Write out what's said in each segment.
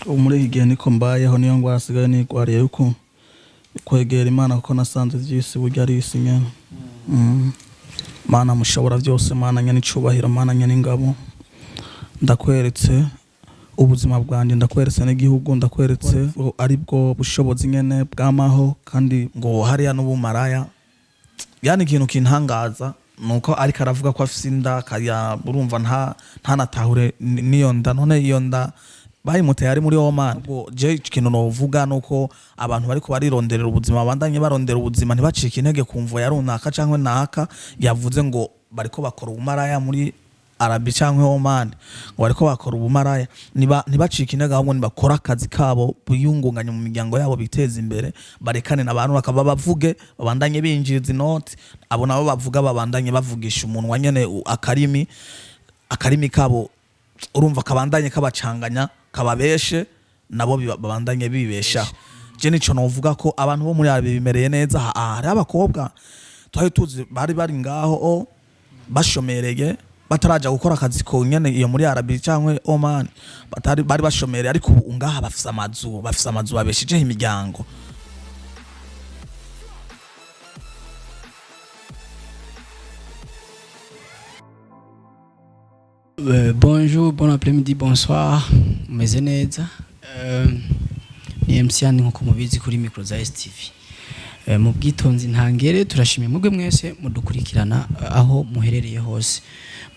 Muri iki gihe niko mbayeho niyo ngwara asigaye nigwariye yuko kwegera Imana kuko nasanze vyisi burya ari isi nyene. Mana mushobora byose, Mana nyene icubahiro, Mana nyene ingabo, ndakweretse ubuzima bwanjye, ndakweretse n'igihugu, ndakweretse ari bwo bushobozi nyene bwamaho kandi ngo hariya n'ubumaraya. Yani ikintu kintangaza nuko ariko aravuga ko afise inda kaya urumva nta natahure niyo nda, none iyo nda bayimuteye ari muri Oman. Je ikintu novuga nuko abantu bariko barironderera ubuzima, bandanye barondera ubuzima, ntibacike intege kumvo ya runaka canke naka yavuze ngo bariko bakora ubumaraya muri Arabi canke Oman, ngo bariko bakora ubumaraya. Ntibacike intege ahubwo nibakora akazi kabo, biyungunganya mu miryango yabo, biteza imbere, barekane n'abantu bakaba bavuge, babandanye binjiriza inoti, abo nabo bavuga babandanye bavugisha umunwa nyene akarimi kabo, urumva kabandanye kabacanganya kababeshe, nabo babandanye bibeshaho. Je nico novuga ko abantu bo muri Arabi bimereye neza. Hari abakobwa twari tuzi bari ngaho bashomereye bataraja gukora akazi ko nyene iyo muri Arabi cyangwa Oman, bari bashomereye, ariko ubu ngaha bafise amazu babeshejeho imiryango. Bonjour, bon après-midi, bonsoir. Meze neza. Ni MC nkuko mubizi kuri micro za STV. Mu bwitonzi ntangere turashimye mubwe mwese mudukurikirana aho muherereye hose.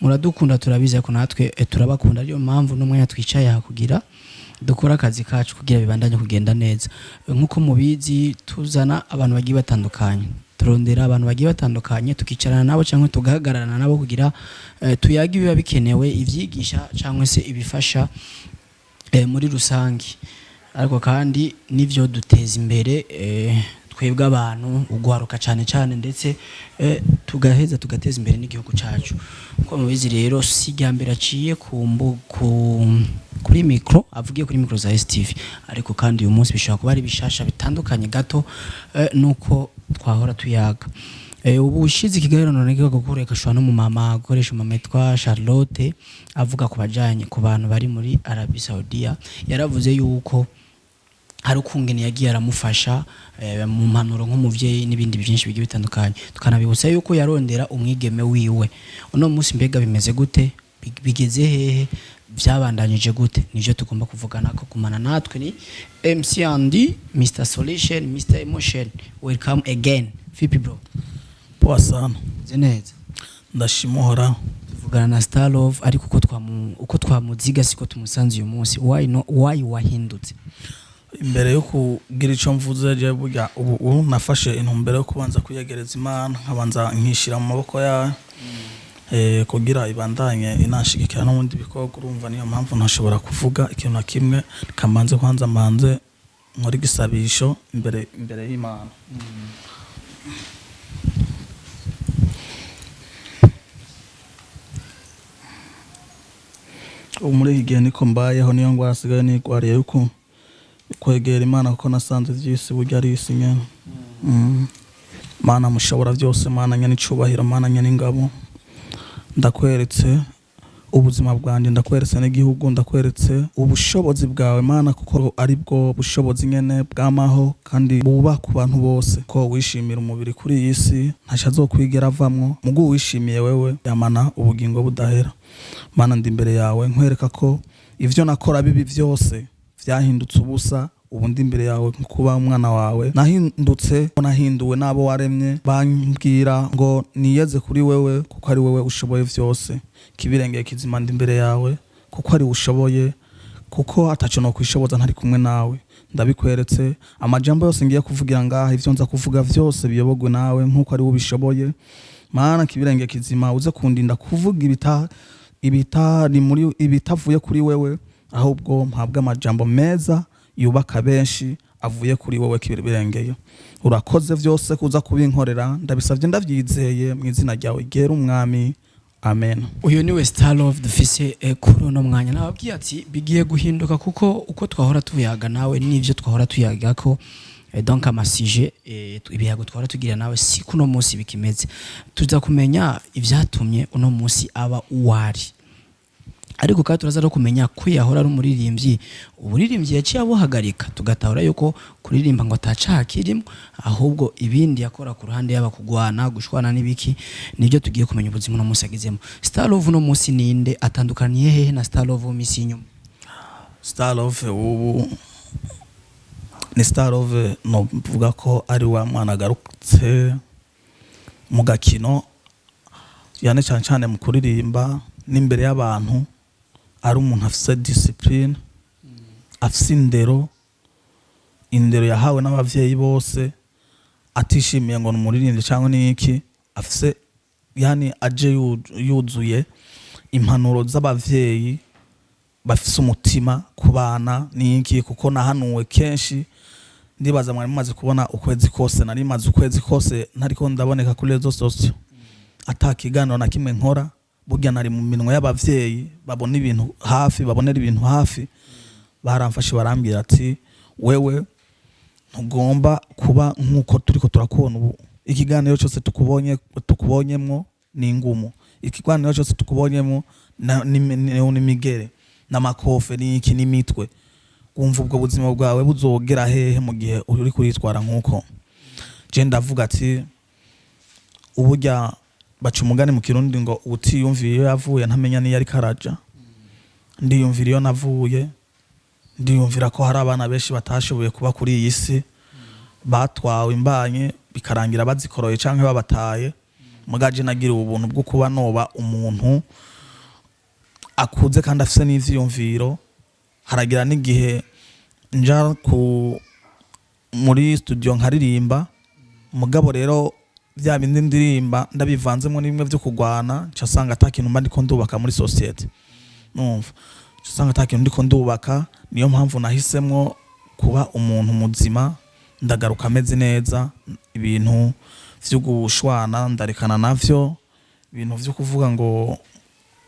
Muradukunda, turabiza ko natwe turabakunda, ariyo mpamvu n'umwanya twicaye aha kugira dukora akazi kacu kugira bibandanye kugenda neza. Nkuko mubizi tuzana abantu bagiye batandukanye, turondera abantu bagiye batandukanye, tukicarana nabo cyangwa tugahagararana nabo kugira tuyage biba bikenewe, ivyigisha cyangwa se ibifasha muri rusangi, ariko kandi nivyo duteza imbere twebwe abantu ugwaruka cyane ndetse tugaheza tugateza imbere n'igihugu cyacu. Uko mubizi rero sigambira aciye kuri micro, avugiye kuri micro za STV, ariko kandi uyu munsi bishobora kuba ari bishasha bitandukanye gato nuko twahora tuyaga. Ubu ushize ikiganiro none gukoreka shwa no mu mama akoresha mametwa Charlotte avuga ku bajanye ku bantu bari muri Arabie Saudia, yaravuze yuko hari ukungene yagiye aramufasha mu mpanuro nk'umuvyeyi n'ibindi byinshi bigiye bitandukanye. Tukanabibutsa yuko yarondera umwigeme wiwe. Uno munsi mbega bimeze gute, bigeze hehe, byabandanyije gute, nivyo tugomba kuvugana ko kumana natwe. Ni MC Andy, Mr Solution, Mr Emotion. Welcome again. Vipi bro? Poa sana. Zeneza. Ndashimohora. Tuvugana na Star Love, ariko uko twamuziga siko tumusanze uyu munsi. Why wahindutse? Imbere yo kugira ico mvuze je burya ubu nafashe intumbero yo kubanza kuyegereza Imana, nkabanza nkishira mu maboko yayo kugira ibandanye inashigikira no mundi bikorwa. Urumva niyo mpamvu ntashobora kuvuga ikintu na kimwe, kamanze kwanza manze muri gisabisho imbere y'Imana. Muri iki gihe niko mbayeho niyo ngwara asigaye nigwariye yuko kwegera Imana kuko nasanze vyisi burya ari isi nyene. Mana mushobora byose, Mana nyene icubahiro, Mana nyene ingabo, ndakweretse ubuzima bwanjye, ndakweretse n'igihugu, ndakweretse ubushobozi bwawe Mana kuko ari bwo bushobozi nyene bwamaho kandi buba ku bantu bose. Ko wishimira umubiri kuri iyi si ntacha azokwigera avamwo, mugu wishimiye wewe yamana ubugingo budahera. Mana ndi imbere yawe nkwereka ko ivyo nakora bibi vyose vyahindutse ubusa, ubu ndi imbere yawe kuba umwana wawe. Nahinduwe nabo waremye, bambwira ngo niyeze kuri wewe kuko ari wewe ushoboye vyose. Kibirengeye kizima ndi imbere yawe kuko ari ushoboye, kuko ataco no kwishoboza ntari kumwe nawe. Ndabikweretse amajambo yose ngiye kuvugira ngaha, ivyo nza kuvuga vyose biyobogwe nawe nkuko ari ubishoboye. Mana kibirengeye kizima uze kundinda kuvuga ibitavuye kuri wewe, ahubwo mpabwa amajambo meza yubaka benshi avuye kuri wowe kibirengeye. Urakoze vyose kuza kubinkorera, ndabisavye ndavyizeye mu izina ryawe gera umwami, amen. Uyu niwe Star Love dufise kuri uno mwanya. Nababwiye ati bigiye guhinduka kuko uko twahora tuyaga nawe nivyo twahora tuyaga ko donc amasije ibiyago twahora tugira nawe si kuno munsi bikimeze. Tuza kumenya ivyatumye uno munsi aba uwari. ariko kandi turaza no kumenya ko yahora ari umuririmbyi uburirimbyi yaciye abuhagarika tugatahura yuko kuririmba ngo atacaha kirimo ahubwo ibindi yakora ku ruhande yaba kugwana gushwana n'ibiki nibyo tugiye kumenya ubuzima no musagizemo. Star Love no musi ninde atandukaniye hehe na Star Love misi inyuma? Star Love ubu ni Star Love no vuga ko ari wa mwana garutse mu gakino yane cyane mu kuririmba n'imbere y'abantu ari umuntu afise discipline afise indero yahawe n'abavyeyi bose atishimiye ngo numuririmbye cyangwa niki afise yani aje yuzuye impanuro z'abavyeyi bafise umutima kubana niki kuko nahanuwe kenshi ndibaza mwari mumaze kubona ukwezi kose nari maze ukwezi kose ntariko ndaboneka kuri rezo sosio atakiganiro na kimwe nkora burya nari mu minwe y'abavyeyi babona ibintu hafi babonera ibintu hafi baramfashe barambira ati wewe ntugomba kuba nkuko turiko turakubona ubu ikiganiro cyose tukubonyemwo ni ingumu ikiganiro cyose tukubonyemwo ni migere n'amakofe n'iki n'imitwe wumva ubwo buzima bwawe buzogera hehe mu gihe uri kuritwara nkuko je ndavuga ati uburya baca umugani mu kirundi ngo utiyumviye iyo yavuye ntamenya niyo ari karaja ndiyumvira iyo navuye ndiyumvira ko hari abana benshi batashoboye kuba kuri iyi si batwawe imbanye bikarangira bazikoroye canke babataye mugaje nagira ubuntu bwo kuba noba umuntu akuze kandi afise n'ivyiyumviro haragira n'igihe nja muri studio nkaririmba mugabo rero bya bindi ndirimba ndabivanzemo n'imwe byo kugwana cyasanga atakintu mba ndiko ndubaka muri society numva cyasanga atakintu ndiko ndubaka niyo mpamvu nahisemwo kuba umuntu muzima ndagaruka ameze neza ibintu vyo gushwana ndarekana navyo ibintu vyo kuvuga ngo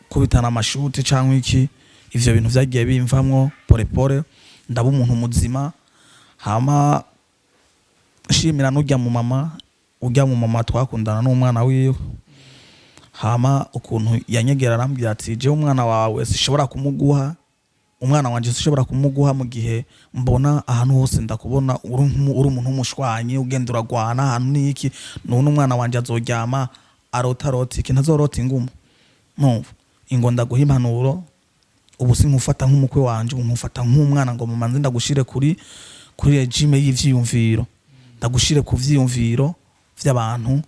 kubitana amashuti cyangwa iki ivyo bintu vyagiye bimvamwo pore ndaba umuntu muzima hama shimira n'ujya mu mama twakundana n'umwana wiwe hama ukuntu yanyegera arambwira ati je umwana wawe sishobora kumuguha umwana wanje sishobora kumuguha mu gihe mbona ahantu hose ndakubona uri umuntu umushwanye ugenda uragwana ahantu niki none umwana wanje azoryama arota iki ntazorota ingumu numva ingo ndaguha impanuro ubu sinkufata nk'umukwe wanje ubu nkufata nk'umwana ngo mumanze ndagushire kuri regime y'ivyiyumviro ndagushire ku vyiyumviro vy'abantu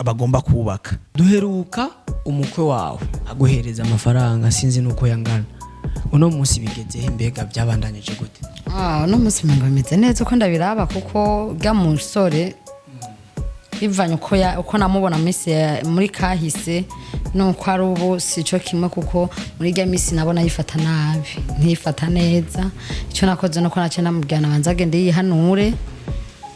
bagomba kubaka. Duheruka umukwe wawe aguhereza amafaranga sinzi nuko yangana uno munsi bigeze mbega byabandanije gute? No munsi ngo bimeze neza uko ndabiraba kuko bwa musore bivanye uko namubona muri kahise nuko ari ubu sico kimwe kuko muri rya misi nabona yifata nabi ntiyifata neza icyo nakoze nuko nace namubwirana banza agende yihanure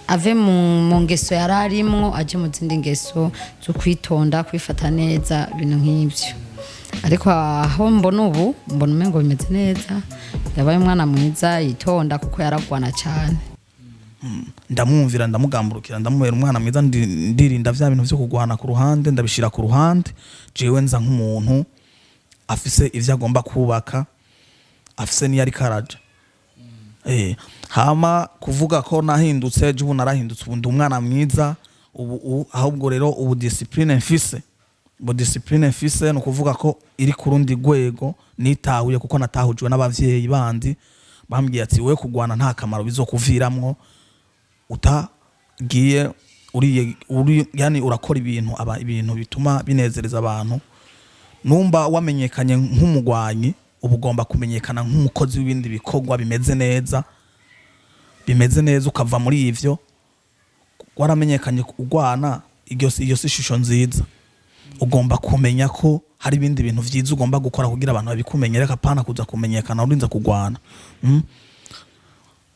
ave mu ngeso yararimwo aje mu zindi ngeso zo kwitonda kwifata neza ibintu nk'ibyo ariko aho mbona ubu mbona umengo bimeze neza yabaye umwana mwiza yitonda kuko yaragwana cyane ndamwumvira ndamugamburukira ndamubera umwana mwiza ndirinda vya bintu vyo kugwana ku ruhande ndabishira ku ruhande jewe nza nk'umuntu afise ivyo agomba kubaka afise niyo ari karaja hama kuvuga ko nahindutse je ubu narahindutse ubu ndi umwana mwiza ubu ahubwo rero ubu discipline mfise no kuvuga ko iri ku rundi rwego nitahuye kuko natahujwe n'abavyeyi bandi bambwiye ati we kugwana nta kamaro bizokuviramwo utagiye yani urakora ibintu bituma binezereza abantu numba wamenyekanye nk'umugwanyi ubu ugomba kumenyekana nk'umukozi w'ibindi bikorwa bimeze neza ukava muri ivyo waramenyekanye kugwana iyo si ishusho nziza ugomba kumenya ko hari ibindi bintu vyiza ugomba gukora kugira abantu babikumenyere kapana kuza kumenyekana urinza kugwana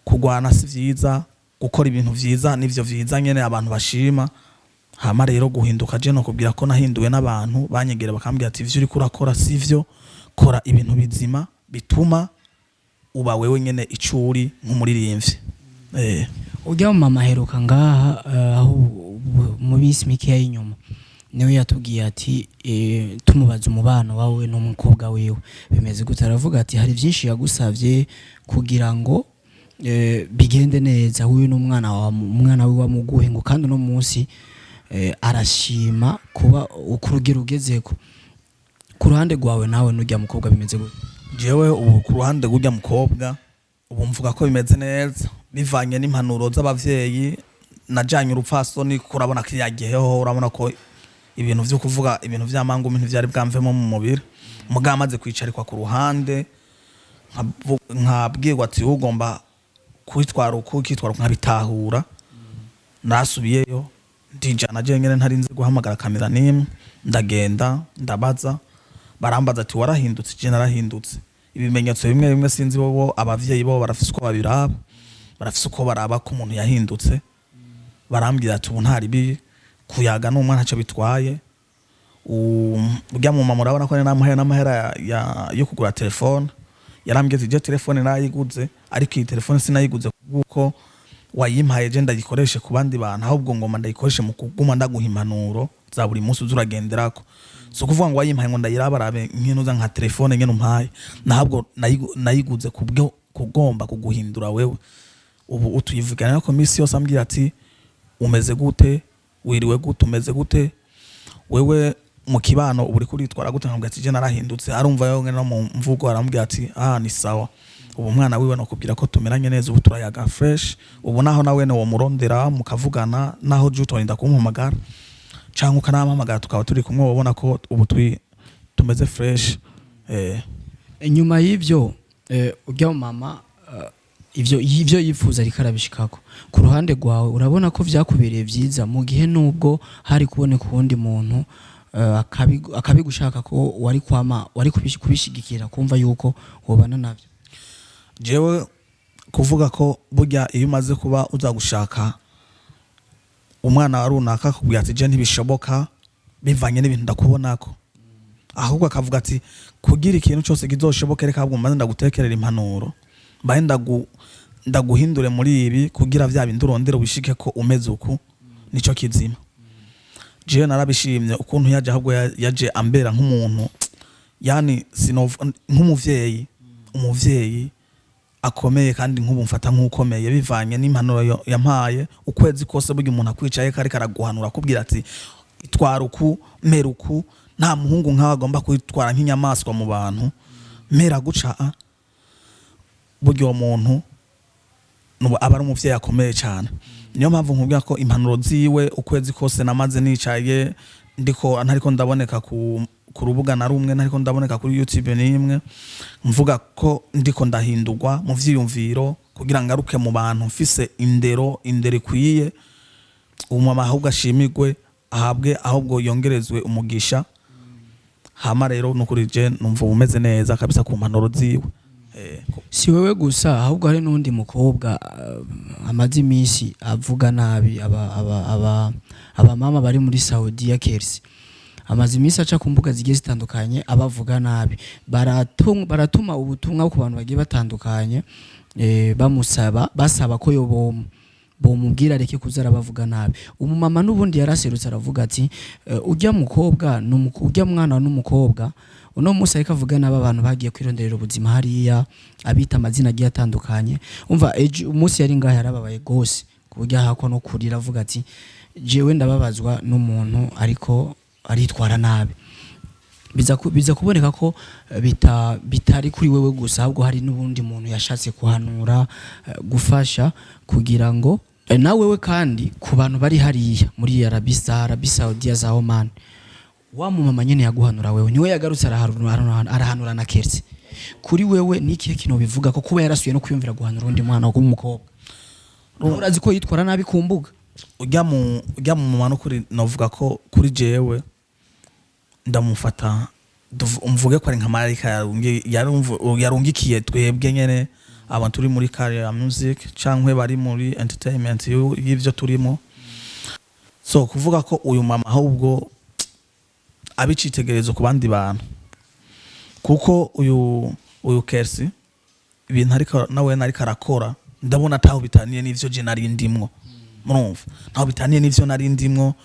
kugwana si vyiza gukora ibintu vyiza nivyo vyiza nyene abantu bashima hama rero guhinduka je no kubwira ko nahinduwe n'abantu banyegere bakambwira ati ivyo uri kurakora sivyo kora ibintu bizima bituma uba wewe nyene icuri nk'umuririmbyi ujya mu mama heruka ngaha aho mu bisi mikeya y'inyuma niwe yatubwiye ati tumubaza umubano wawe n'umukobwa wiwe bimeze gute, aravuga ati hari byinshi yagusavye kugira ngo bigende neza, huyu n'umwana we wamuguhe ngo kandi no munsi arashima kuba ukurugero ugezeko. Ku ruhande rwawe nawe n'ujya mukobwa bimeze gute? Jewe ubu ku ruhande rw'ujya mukobwa ubu mvuga ko bimeze neza bivanye n'impanuro z'abavyeyi najanye urupfasoni, kurabona ko yagiyeho, urabona ko ibintu vyo kuvuga ibintu vy'amangu ibintu vyari bwamvemo mu mubiri muga amaze kwicarikwa ku ruhande nkabwirwa ati ugomba kwitwara nkabitahura. Nasubiyeyo ndijana je nyene ntarinze guhamagara kamera nimwe, ndagenda ndabaza, barambaza ati warahindutse? Je narahindutse. Ibimenyetso bimwe bimwe sinzi bo abavyeyi bo barafise uko babiraba, barafise uko baraba ko umuntu yahindutse. Barambwira ati ubu ntari bi kuyaga n'umwana aca bitwaye. Urya mu mama urabona ko n'amahera yo kugura telefone, yarambwiye ati je telefone nayiguze ariko iyi telefone sinayiguze kuko wayimpaye je ndayikoreshe ku bandi bantu, ahubwo ngoma ndayikoreshe mu kuguma ndaguha impanuro za buri munsi uzuragenderako. So kuvuga ngo wayimpaye ngo ndayirabarabe nk'inuza nka telefone nyene umpaye, nahabwo nayiguze kubwo kugomba kuguhindura wewe. Ubu utuyivugana ko misi yose ambwira ati umeze gute, wiriwe gute, umeze gute, wewe mu kibano uri kuritwara gute? Nkambwira ati je narahindutse. Arumva yo ngene no mu mvugo arambwira ati ni sawa, ubu mwana wiwe no kubwira ko tumeranye neza, ubu turayaga fresh. Ubu naho nawe ne wo murondera mukavugana, naho je utorinda kumuhamagara cyangwa ukanahamagara tukaba turi kumwe, ubona ko ubu tumeze fresh. Nyuma y'ivyo ujya mama ivyo yifuza ariko arabishikako. Ku ruhande rwawe urabona ko vyakubereye vyiza mu gihe nubwo hari kuboneka uwundi muntu akabigushaka ko wari kubishigikira kumva yuko wobana navyo? Jewe kuvuga ko burya iyo umaze kuba uzagushaka umwana wa runaka akubwira ati je ntibishoboka bivanye n'ibintu ndakubonako, ahubwo akavuga ati kugira ikintu cyose kizoshoboka reka ahubwo maze ndagutekerera impanuro, mbaye ndaguhindure muri ibi kugira vya bindi urondera ubishike ko umeze uku, nico kizima. Je narabishimye ukuntu yaje, ahubwo yaje ambera nk'umuntu, yani umuvyeyi akomeye kandi nk'ubu mfata nk'ukomeye bivanye n'impanuro yampaye. Ukwezi kose burya umuntu akwicaye kari karaguhanura akubwira ati itwara uku, mera uku, nta muhungu nkawe agomba kwitwara nk'inyamaswa mu bantu, mera guca. Burya uwo muntu aba ari umuvyeyi akomeye cyane. Niyo mpamvu nkubwira ko impanuro ziwe ukwezi kose namaze nicaye ntariko ndaboneka ku rubuga na rumwe, ntariko ndaboneka kuri YouTube nimwe, mvuga ko ndiko ndahindurwa mu vyiyumviro kugira ngaruke mu bantu mfise indero ikwiye. Umama ahubwo ashimirwe, ahabwe ahubwo yongerezwe umugisha. Hama rero nukuri je numva umeze neza kabisa ku mpanuro ziwe. Si wewe gusa ahubwo hari n'undi mukobwa amaze iminsi avuga nabi aba mama bari muri Saudi ya Kersi. Amaze iminsi aca ku mbuga zigiye zitandukanye abavuga nabi, baratuma ubutumwa ku bantu bagiye batandukanye basaba ko bomubwira reke kuzara bavuga nabi. Umumama n'ubundi yaraserutse aravuga ati ujya mwana n'umukobwa uno musa ariko avuga naba abantu bagiye kwironderera ubuzima hariya abita amazina agiye atandukanye. Umva umunsi yari ngaho yarababaye gose kuburyo hako no kurira avuga ati jewe ndababazwa n'umuntu ariko aritwara nabi. Biza kuboneka ko bitari kuri wewe gusa, ahubwo hari n'ubundi muntu yashatse kuhanura gufasha kugira ngo nawe we kandi ku bantu bari hariya muri Arabie Saoudite za Oman, wa mumama nyene yaguhanura wewe niwe yagarutse arahanura na Kersi. Kuri wewe niki kino bivuga ko kuba yarasuye no kwiyumvira guhanura undi mwana w'umukobwa urazi ko yitwara nabi ku mbuga? Ujya mu mama no kuri novuga ko kuri jewe ndamufata umvuge ko ari nka marayika yarungikiye twebwe nyene abantu turi muri career music cankwe bari muri entertainment y'ivyo turimo. So kuvuga ko uyu mama ahubwo abicitegerezo ku bandi bantu, kuko uyu Kersi ibintu ariko nawe nariko arakora ndabona taho bitaniye n'ivyo je nari ndimwo. Murumva ntaho bitaniye n'ivyo nari ndimwo,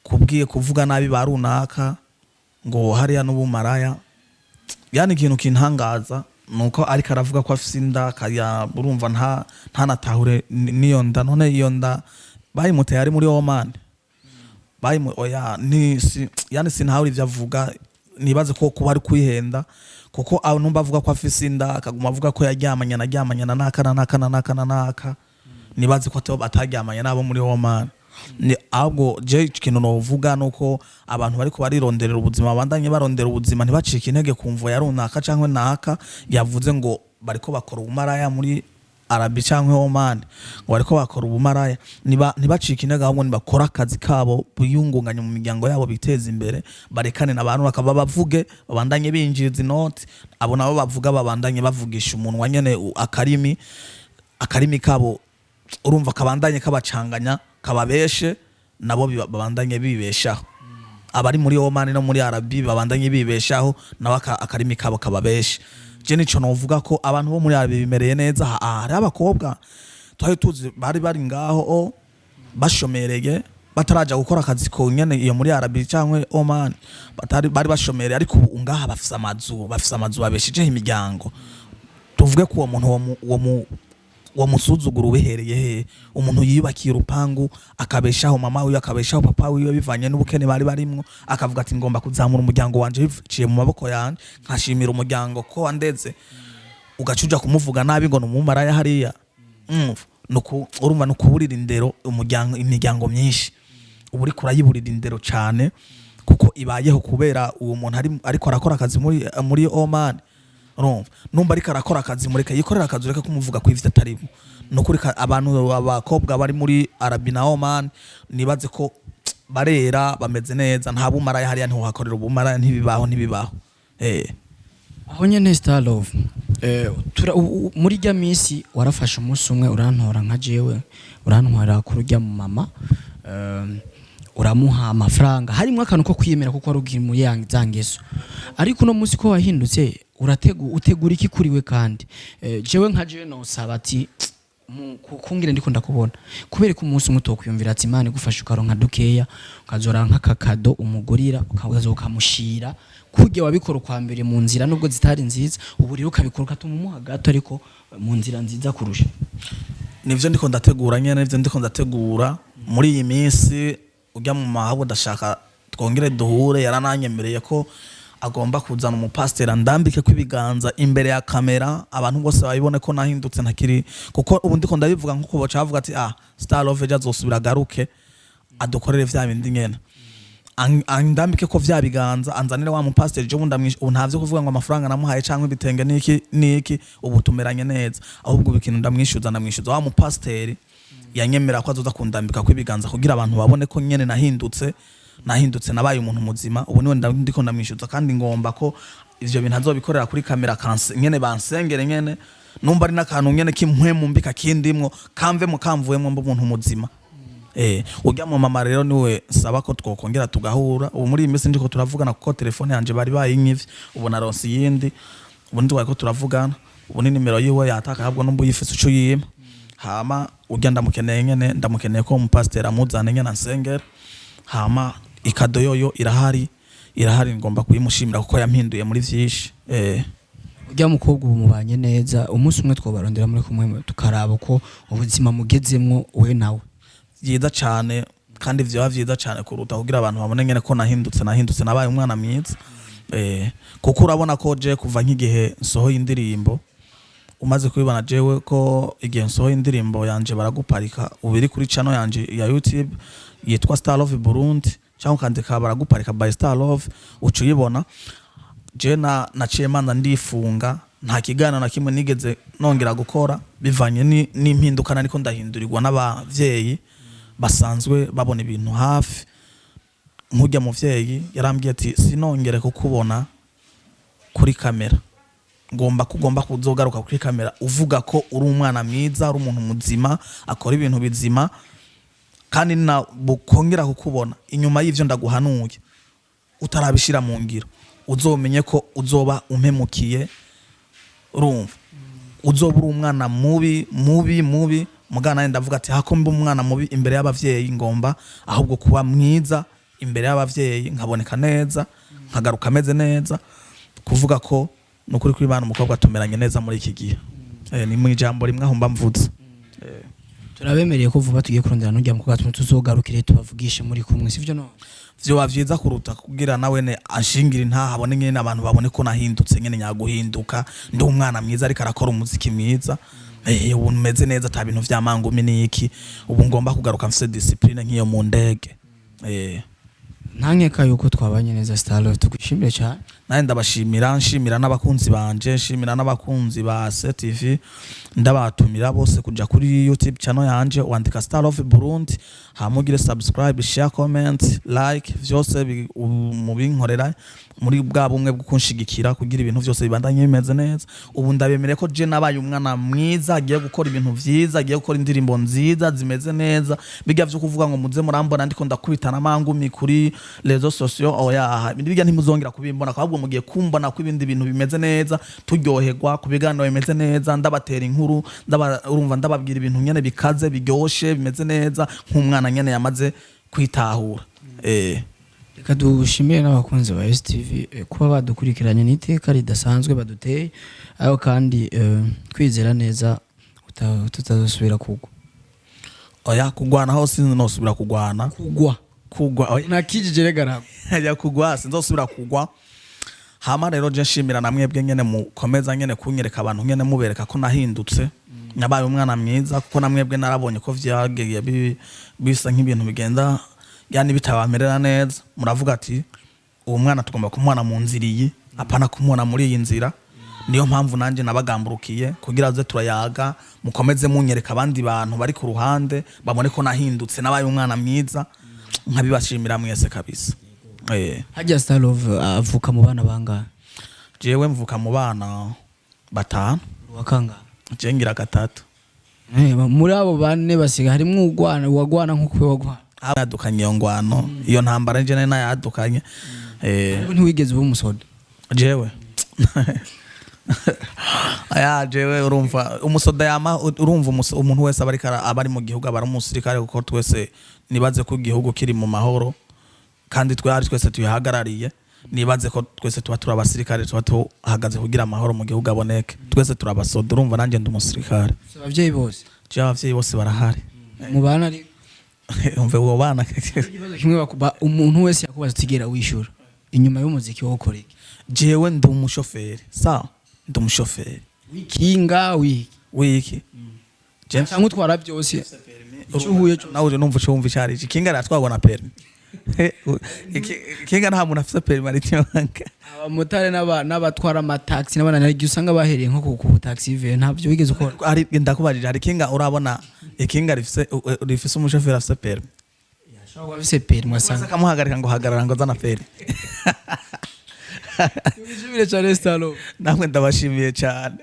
kubwiye kuvuga nabi barunaka ngo hariya n'ubumaraya yani ikintu kintangaza nuko ariko aravuga ko afise inda kaya urumva ntanatahure niyo nda none iyo nda bayimuteye ari muri Oman oya yani sinahuri ivyo avuga nibaze ko kuba ari kwihenda kuko aho numva avuga ko afise inda akaguma avuga ko yaryamanye na naka nibaze ko ataryamanye nabo muri Oman ni ahubwo je ikintu novuga nuko abantu bariko barironderera ubuzima bandanye barondera ubuzima ntibacike intege kumvo yarunaka canke naka yavuze ngo bariko bakora ubumaraya muri Arabi canke Oman ngo bariko bakora ubumaraya ntibacike intege ahubwo nibakora akazi kabo biyungunganya mu miryango yabo biteza imbere barekane n'abantu bakaba bavuge babandanye binjiriza inoti abo nabo bavuga babandanye bavugisha umunwa nyene akarimi kabo urumva kabandanye kabacanganya kababeshe nabo babandanye bibeshaho abari muri Oman no muri Arabi babandanye bibeshaho nabo akarimi kabo kababeshe je nico novuga ko abantu bo muri Arabi bimereye neza hari abakobwa twari tuzi bari ngaho bashomereye bataraja gukora akazi ko nyene iyo muri Arabi cyangwa Oman bari bashomereye ariko ngaha bafise amazu babeshije imiryango tuvuge ko uwo muntu wa musuzuguru bihereye he umuntu yiyubakiye urupangu akabeshaho mama wiwe akabeshaho papa wiwe bivanye n'ubukene bari barimwo akavuga ati ngomba kuzamura umuryango wanje biciye mu maboko yanje nkashimira umuryango ko wandeze ugacuja kumuvuga nabi ngo numumaraya hariya nuko urumva no kuburira indero imiryango myinshi uburi kurayiburira indero cyane kuko ibayeho kubera uwo muntu ariko arakora akazi muri Oman numva ariko arakora akazi mureka yikorera akazi ureka kumuvuga ko ivyo atarimo nukuri abantu abakobwa bari muri Arabi na Oman nibaze ko barera bameze neza nta bumaraya hariya ntiho hakorera ubumaraya ntibibaho aho nyene Star Love muri rya misi warafashe umunsi umwe urantora nka jewe urantwara kurujya mu mama uramuha amafaranga harimo akantu ko kwiyemera kuko arugira muri yangeso ariko no munsi ko wahindutse utegura iki kuriwe kandi jewe nka jewe no sabati kungire ndiko ndakubona kubera ko umunsi umwe tokwiyumvira ati Imana igufasha ukaronka dukeya ukazora nk'akakado umugurira ukamushira kujya wabikora kwa mbere mu nzira nubwo zitari nziza ubu rero ukabikora ukatumuha gato ariko mu nzira nziza kurusha nivyo ndiko ndategura nyene nivyo ndiko ndategura muri iyi minsi ujya mu mahabo dashaka twongere duhure yarananyemereye ko agomba kuzana umupasiteri ndambike kwibiganza imbere ya kamera abantu bose babibone ko nahindutse ntakiri kuko ubu ndiko ndabivuga nkuko bacavuga ati Star Love azosubira garuke adukorere vya bindi nyene andambike ko vya biganza anzanire wa mupasiteri je ntavyo kuvuga ngo amafaranga namuhaye canke ibitenge niki ubu tumeranye neza ahubwo bikintu ndamwishyuza wa mupasiteri yanyemera ko azoza kundambika kwibiganza kugira abantu babone ko nyene nahindutse nabaye umuntu muzima ubu niwe ndiko ndamwishyuza kandi ngomba ko ivyo bintu azobikorera kuri kamera nyene bansengere nyene numva ari nakantu nyene kimpwemu mbika kindimwo kamve mukamvuyemo mbo umuntu muzima ujya mu mama rero niwe saba ko twokongera tugahura ubu muri iyi minsi ndiko turavugana kuko telefone yanje bari bayinyivye ubu naronse yindi ubu ndiko ko turavugana ubu ni nimero yiwe yataka habwo numbu yifise uco yima hama ujya ndamukeneye ko umupasiteri amuzane nyene ansengera hama ikado yoyo irahari ngomba kuyimushimira kuko yampinduye muri vyinshi ujya mukobwa umubanye neza umunsi umwe twobarondera muri kumwe tukaraba ko ubuzima mugezemwo we nawe byiza cyane kandi vyo vyiza cyane kuruta kugira abantu babone nyene ko nahindutse nabaye umwana mwiza kuko urabona ko je kuva nk'igihe nsohoye indirimbo umaze kubibana jewe ko igihe nsohoye indirimbo yanje baraguparika ubiri kuri channel yanje ya YouTube yitwa Star Love Burundi cyangwa kandika baraguparika by Star Love ucuyibona je naciye manza ndifunga nta kiganiro na kimwe nigeze nongera gukora bivanye n'impindukana niko ndahindurirwa n'abavyeyi basanzwe babona ibintu hafi nkujya muvyeyi yarambwiye ati sinongere kukubona kuri kamera ngomba kuzogaruka kuri kamera uvuga ko uri umwana mwiza uri umuntu muzima akora ibintu bizima kandi na bukongera kukubona inyuma y'ivyo ndaguhanuye utarabishira mu ngiro uzomenye ko uzoba umpemukiye urumva uzoba uri umwana mubi mugana ndavuga ati hako mba umwana mubi imbere y'abavyeyi ngomba ahubwo kuba mwiza imbere y'abavyeyi nkaboneka neza nkagaruka ameze neza kuvuga ko nukuri kuri bana umukobwa tumeranye neza muri iki gihe ni mu ijambo rimwe aho mba mvuze turabemereye ko vuba tugiye kurondera n'ujya mu kugatuma tuzogarukire tubavugishe muri kumwe sivyo no vyo bavyiza kuruta kugira nawe ne ashingira intaha abone nyene abantu babone ko nahindutse nyene nyaguhinduka ndi umwana mwiza ariko arakora umuziki mwiza ubu meze neza ata bintu vy'amangumi niki ubu ngomba kugaruka mfise discipline nk'iyo mu ndege ntankeka yuko twabanye neza Star Love tukwishimire cyane naye ndabashimira nshimira n'abakunzi banje nshimira n'abakunzi ba CTV ndabatumira bose kuja kuri YouTube channel yanje wandika Star Love Burundi hamugire subscribe share comment like vyose mubinkorera muri bwa bumwe bwo kunshigikira kugira ibintu vyose bibandanye bimeze neza ubu ndabemere ko je nabaye umwana mwiza agiye gukora ibintu vyiza agiye gukora indirimbo nziza zimeze neza bijya vyo kuvuga ngo muze murambona ndiko ndakubitana amangumi kuri rezo sociaux oya bijya ntimuzongera kubimbona ahubwo mugiye kumbona ko ibindi bintu bimeze neza turyoherwa kubiganiro bimeze neza ndabatera inkuru urumva ndababwira ibintu nyene bikaze biryoshe bimeze neza nk'umwana nyene yamaze kwitahura reka dushimire n'abakunzi ba STV kuba badukurikiranye n'iteka ridasanzwe baduteye aho kandi kwizera neza tutazosubira kugwa oya kugwana aho sinosubira kugwana kugwa nakijije regara ya kugwa sinzosubira kugwa hama rero je nshimira namwebwe nyene mukomeza nyene kunyereka abantu nyene mubereka ko nahindutse nabaye umwana mwiza kuko namwebwe narabonye ko vyageye bisa nk'ibintu bigenda yani bitabamerera neza muravuga ati uwo mwana tugomba kumwana mu nziriyi apana kumwana muri iyi nzira niyo mpamvu nanje nabagamburukiye kugira aze turayaga mukomeze munyereka abandi bantu bari ku ruhande babone ko nahindutse nabaye umwana mwiza nkabibashimira mwese kabisa hajya Star Love avuka mu bana bangahe jewe mvuka mu bana 5 wakanga je ngira 3 muri abo bane basiga harimo wagwana nkuko wagwana adukanye iyo ngwano iyo ntambara nje nayo yadukanye ntiwigeze uba umusoda jewe aya jewe urumva umusoda yama urumva umuntu wese abari mu gihugu abari umusirikare kuko twese nibaze ko igihugu kiri mu mahoro kandi twese tuyihagarariye nibaze ko twese tuba turi abasirikare tuba tuhagaze kugira amahoro mu gihugu aboneke twese turabasoda urumva nanjye ndi umusirikare abavyeyi bose abavyeyi bose barahari mu bana ari umve uwo bana kimwe bakuba umuntu wese yakubaza tigera wishura inyuma y'umuziki wo gukora iki jewe ndi umushoferi sawa ndi umushoferi wikinga wiki cyangwa utwara byose icyo uhuye nawe numva cyo wumva cyari ikinga ratwabona permi ikinga nta muntu afite permi ari cyonka abamotari n'abatwara amataxi n'abana nari usanga bahereye nko ku taxi ve ntabyo wigeze ukora ari ndakubajije hari kinga urabona ikinga rifise umushoferi afite permi yashobora afite permi wasanga kamuhagarika ngo hagarara ngo zana permi tubishimire cyane Star Love namwe ndabashimiye cyane